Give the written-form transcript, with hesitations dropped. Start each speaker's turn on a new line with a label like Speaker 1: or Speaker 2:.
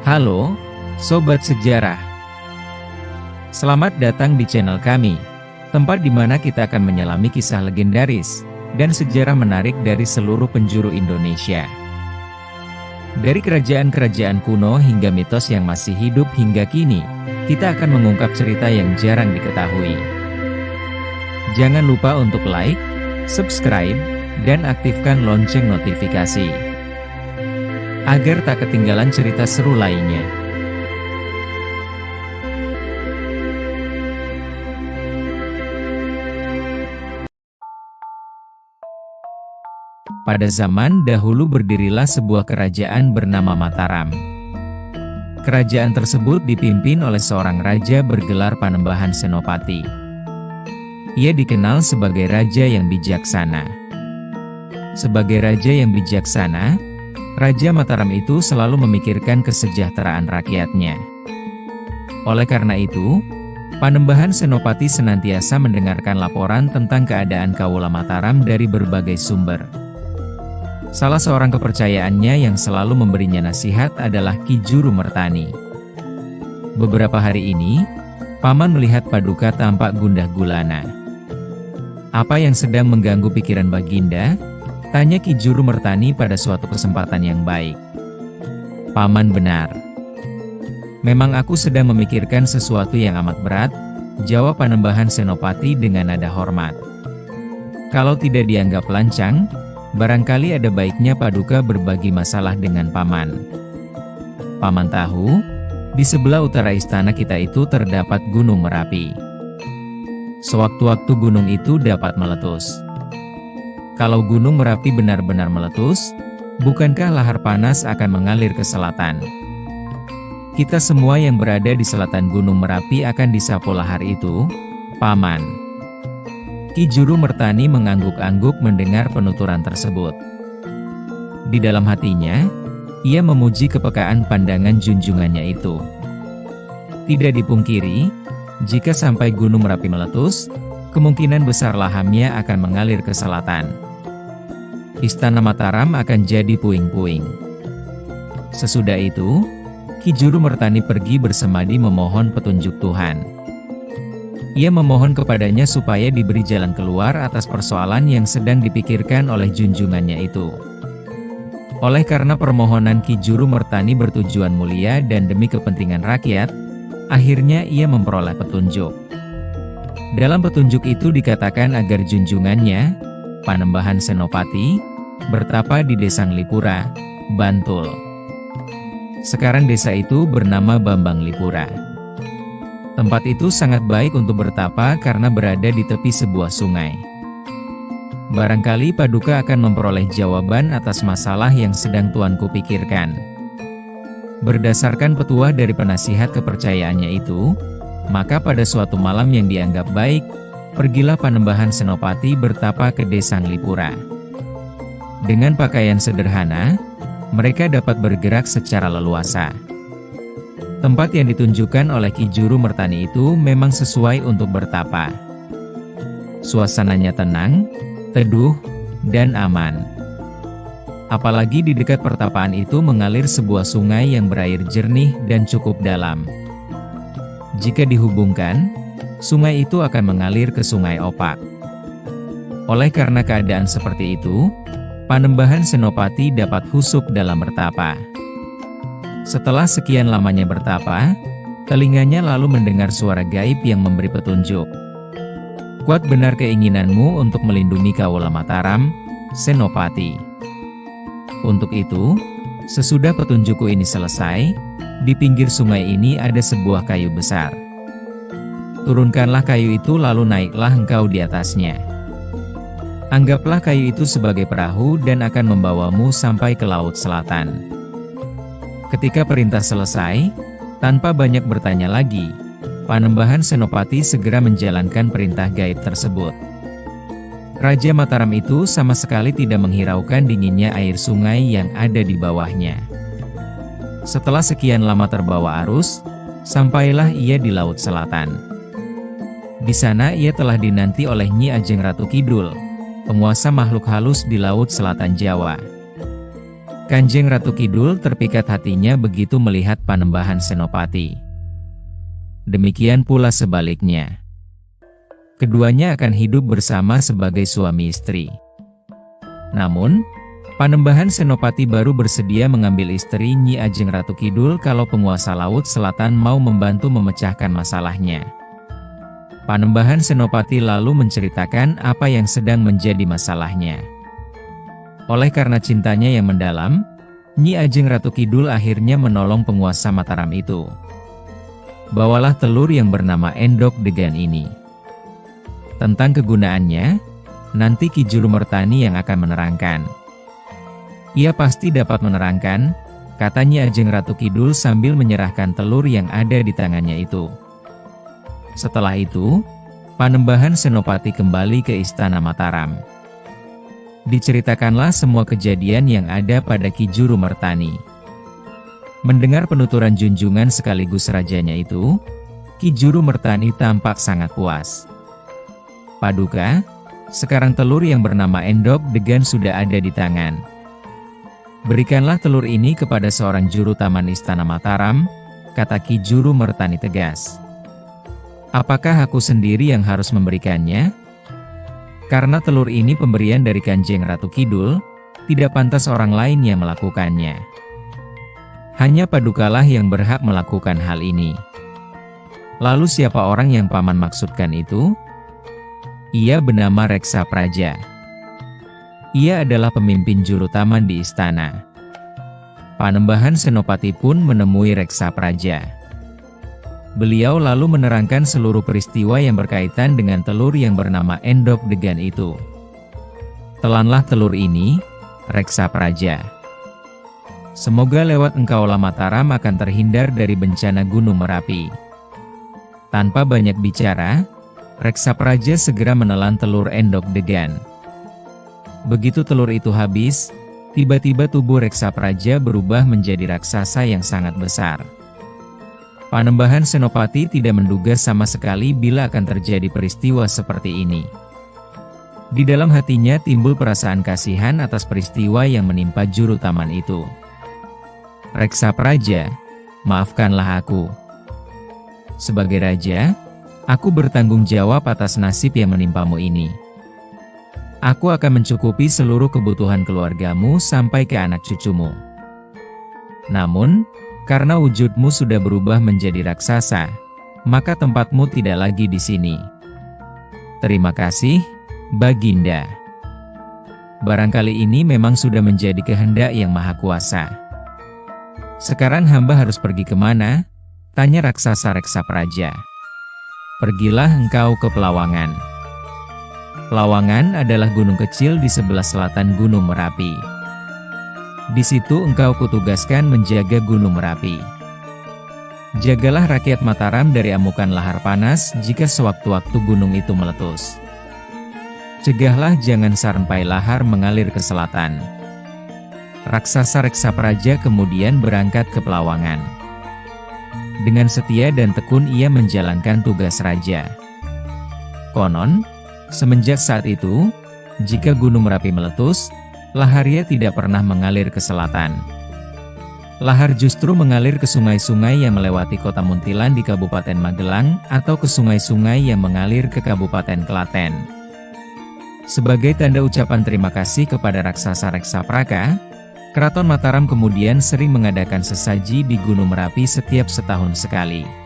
Speaker 1: Halo, Sobat Sejarah. Selamat datang di channel kami, tempat di mana kita akan menyelami kisah legendaris dan sejarah menarik dari seluruh penjuru Indonesia. Dari kerajaan-kerajaan kuno hingga mitos yang masih hidup hingga kini, kita akan mengungkap cerita yang jarang diketahui. Jangan lupa untuk like, subscribe, dan aktifkan lonceng notifikasi, agar tak ketinggalan cerita seru lainnya. Pada zaman dahulu berdirilah sebuah kerajaan bernama Mataram. Kerajaan tersebut dipimpin oleh seorang raja bergelar Panembahan Senopati. Ia dikenal sebagai raja yang bijaksana. Sebagai raja yang bijaksana, Raja Mataram itu selalu memikirkan kesejahteraan rakyatnya. Oleh karena itu, Panembahan Senopati senantiasa mendengarkan laporan tentang keadaan Kaula Mataram dari berbagai sumber. Salah seorang kepercayaannya yang selalu memberinya nasihat adalah Ki Juru Mertani. Beberapa hari ini, Paman melihat Paduka tampak gundah gulana. "Apa yang sedang mengganggu pikiran Baginda?" tanya Ki Juru Mertani pada suatu kesempatan yang baik. "Paman benar. Memang aku sedang memikirkan sesuatu yang amat berat," jawab Panembahan Senopati dengan nada hormat. "Kalau tidak dianggap lancang, barangkali ada baiknya Paduka berbagi masalah dengan Paman. Paman tahu, di sebelah utara istana kita itu terdapat Gunung Merapi. Sewaktu-waktu gunung itu dapat meletus. Kalau Gunung Merapi benar-benar meletus, bukankah lahar panas akan mengalir ke selatan? Kita semua yang berada di selatan Gunung Merapi akan disapu lahar itu, Paman." Ki Juru Mertani mengangguk-angguk mendengar penuturan tersebut. Di dalam hatinya, ia memuji kepekaan pandangan junjungannya itu. Tidak dipungkiri, jika sampai Gunung Merapi meletus, kemungkinan besar lahamnya akan mengalir ke selatan. Istana Mataram akan jadi puing-puing. Sesudah itu, Ki Juru Mertani pergi bersemadi memohon petunjuk Tuhan. Ia memohon kepadanya supaya diberi jalan keluar atas persoalan yang sedang dipikirkan oleh junjungannya itu. Oleh karena permohonan Ki Juru Mertani bertujuan mulia dan demi kepentingan rakyat, akhirnya ia memperoleh petunjuk. Dalam petunjuk itu dikatakan agar junjungannya, Panembahan Senopati, bertapa di Desa Nglipura, Bantul. Sekarang desa itu bernama Bambanglipura. Tempat itu sangat baik untuk bertapa karena berada di tepi sebuah sungai. Barangkali Paduka akan memperoleh jawaban atas masalah yang sedang tuanku pikirkan. Berdasarkan petuah dari penasihat kepercayaannya itu, maka pada suatu malam yang dianggap baik, pergilah Panembahan Senopati bertapa ke Desa Nglipura. Dengan pakaian sederhana, mereka dapat bergerak secara leluasa. Tempat yang ditunjukkan oleh Ki Juru Mertani itu memang sesuai untuk bertapa. Suasananya tenang, teduh, dan aman. Apalagi di dekat pertapaan itu mengalir sebuah sungai yang berair jernih dan cukup dalam. Jika dihubungkan, sungai itu akan mengalir ke Sungai Opak. Oleh karena keadaan seperti itu, Panembahan Senopati dapat husuk dalam bertapa. Setelah sekian lamanya bertapa, telinganya lalu mendengar suara gaib yang memberi petunjuk. "Kuat benar keinginanmu untuk melindungi Kaula Mataram, Senopati. Untuk itu, sesudah petunjukku ini selesai, di pinggir sungai ini ada sebuah kayu besar. Turunkanlah kayu itu lalu naiklah engkau di atasnya. Anggaplah kayu itu sebagai perahu dan akan membawamu sampai ke Laut Selatan." Ketika perintah selesai, tanpa banyak bertanya lagi, Panembahan Senopati segera menjalankan perintah gaib tersebut. Raja Mataram itu sama sekali tidak menghiraukan dinginnya air sungai yang ada di bawahnya. Setelah sekian lama terbawa arus, sampailah ia di Laut Selatan. Di sana ia telah dinanti oleh Nyi Ajeng Ratu Kidul, penguasa makhluk halus di Laut Selatan Jawa. Kanjeng Ratu Kidul terpikat hatinya begitu melihat Panembahan Senopati. Demikian pula sebaliknya. Keduanya akan hidup bersama sebagai suami istri. Namun, Panembahan Senopati baru bersedia mengambil istri Nyi Ajeng Ratu Kidul kalau penguasa Laut Selatan mau membantu memecahkan masalahnya. Panembahan Senopati lalu menceritakan apa yang sedang menjadi masalahnya. Oleh karena cintanya yang mendalam, Nyi Ajeng Ratu Kidul akhirnya menolong penguasa Mataram itu. Bawalah telur yang bernama Endok Degan ini. Tentang kegunaannya, nanti Ki Juru Mertani yang akan menerangkan. Ia pasti dapat menerangkan, kata Nyi Ajeng Ratu Kidul sambil menyerahkan telur yang ada di tangannya itu. Setelah itu, Panembahan Senopati kembali ke Istana Mataram. Diceritakanlah semua kejadian yang ada pada Ki Juru Mertani. Mendengar penuturan junjungan sekaligus rajanya itu, Ki Juru Mertani tampak sangat puas. Paduka, sekarang telur yang bernama Endok Degan sudah ada di tangan. Berikanlah telur ini kepada seorang juru taman Istana Mataram, kata Ki Juru Mertani tegas. Apakah aku sendiri yang harus memberikannya? Karena telur ini pemberian dari Kanjeng Ratu Kidul, tidak pantas orang lain yang melakukannya. Hanya Padukalah yang berhak melakukan hal ini. Lalu siapa orang yang paman maksudkan itu? Ia bernama Reksa Praja. Ia adalah pemimpin juru taman di istana. Panembahan Senopati pun menemui Reksa Praja. Beliau lalu menerangkan seluruh peristiwa yang berkaitan dengan telur yang bernama Endok Degan itu. Telanlah telur ini, Reksa Praja. Semoga lewat engkaulah Mataram akan terhindar dari bencana Gunung Merapi. Tanpa banyak bicara, Reksa Praja segera menelan telur Endok Degan. Begitu telur itu habis, tiba-tiba tubuh Reksa Praja berubah menjadi raksasa yang sangat besar. Panembahan Senopati tidak menduga sama sekali bila akan terjadi peristiwa seperti ini. Di dalam hatinya timbul perasaan kasihan atas peristiwa yang menimpa juru taman itu. Reksa Praja, maafkanlah aku. Sebagai raja, aku bertanggung jawab atas nasib yang menimpamu ini. Aku akan mencukupi seluruh kebutuhan keluargamu sampai ke anak cucumu. Namun, karena wujudmu sudah berubah menjadi raksasa, maka tempatmu tidak lagi di sini. Terima kasih, Baginda. Barangkali ini memang sudah menjadi kehendak yang maha kuasa. Sekarang hamba harus pergi kemana? Tanya raksasa Reksa Praja. Pergilah engkau ke Pelawangan. Pelawangan adalah gunung kecil di sebelah selatan Gunung Merapi. Di situ engkau kutugaskan menjaga Gunung Merapi. Jagalah rakyat Mataram dari amukan lahar panas jika sewaktu-waktu gunung itu meletus. Cegahlah jangan sampai lahar mengalir ke selatan. Raksasa Reksa Praja kemudian berangkat ke Pelawangan. Dengan setia dan tekun ia menjalankan tugas raja. Konon, semenjak saat itu, jika Gunung Merapi meletus, laharnya tidak pernah mengalir ke selatan. Lahar justru mengalir ke sungai-sungai yang melewati kota Muntilan di Kabupaten Magelang atau ke sungai-sungai yang mengalir ke Kabupaten Klaten. Sebagai tanda ucapan terima kasih kepada raksasa Reksa Praja, Keraton Mataram kemudian sering mengadakan sesaji di Gunung Merapi setiap setahun sekali.